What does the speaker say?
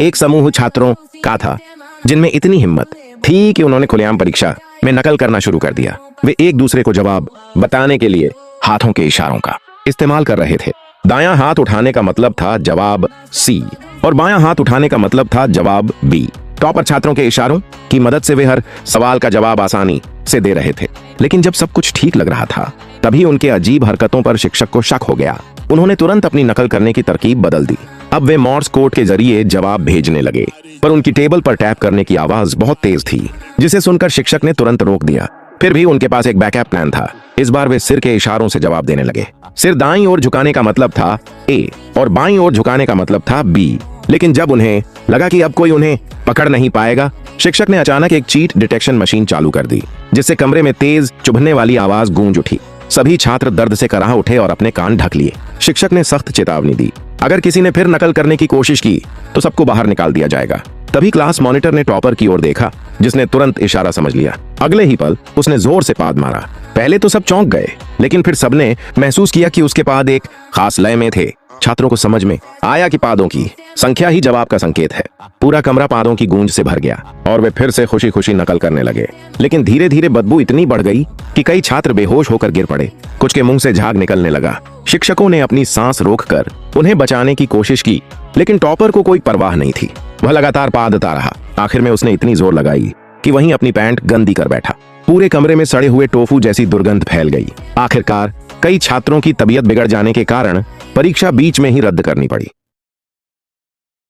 एक समूह छात्रों का था जिनमें इतनी हिम्मत थी कि उन्होंने खुलेआम परीक्षा में नकल करना शुरू कर दिया। वे एक दूसरे को जवाब बताने के लिए हाथों के इशारों का इस्तेमाल कर रहे थे। दायां हाथ उठाने का मतलब था जवाब सी और बायां हाथ उठाने का मतलब था जवाब बी। टॉपर छात्रों के इशारों की मदद से वे हर सवाल का जवाब आसानी से दे रहे थे। लेकिन जब सब कुछ ठीक लग रहा था तभी उनके अजीब हरकतों पर शिक्षक को शक हो गया। उन्होंने तुरंत अपनी नकल करने की तरकीब बदल दी। अब वे मॉर्स कोड के जरिए जवाब भेजने लगे, पर उनकी टेबल पर टैप करने की आवाज बहुत तेज थी, जिसे सुनकर शिक्षक ने तुरंत रोक दिया। फिर भी उनके पास एक बैकअप प्लान था। इस बार वे सिर के इशारों से जवाब देने लगे। सिर दाईं ओर झुकाने का मतलब था ए और बाईं ओर झुकाने का मतलब था बी। लेकिन जब उन्हें लगा कि अब कोई उन्हें पकड़ नहीं पाएगा, शिक्षक ने अचानक एक चीट डिटेक्शन मशीन चालू कर दी, जिससे कमरे में तेज चुभने वाली आवाज गूंज उठी। सभी छात्र दर्द से कराह उठे और अपने कान ढक लिए। शिक्षक ने सख्त चेतावनी दी, अगर किसी ने फिर नकल करने की कोशिश की तो सबको बाहर निकाल दिया जाएगा। तभी क्लास मॉनिटर ने टॉपर की ओर देखा, जिसने तुरंत इशारा समझ लिया। अगले ही पल उसने जोर से पाद मारा। पहले तो सब चौंक गए, लेकिन फिर सबने महसूस किया कि उसके पाद एक खास लय में थे। छात्रों को समझ में आया कि पादों की संख्या ही जवाब का संकेत है। पूरा कमरा पादों की गूंज से भर गया और वे फिर से खुशी खुशी नकल करने लगे। लेकिन धीरे धीरे बदबू इतनी बढ़ गई कि कई छात्र बेहोश होकर गिर पड़े। कुछ के मुंह से झाग निकलने लगा। शिक्षकों ने अपनी सांस रोककर उन्हें बचाने की कोशिश की, लेकिन टॉपर को कोई परवाह नहीं थी। वह लगातार पादता रहा। आखिर में उसने इतनी जोर लगाई कि वहीं अपनी पैंट गंदी कर बैठा। पूरे कमरे में सड़े हुए टोफू जैसी दुर्गंध फैल गई। आखिरकार कई छात्रों की तबीयत बिगड़ जाने के कारण परीक्षा बीच में ही रद्द करनी पड़ी।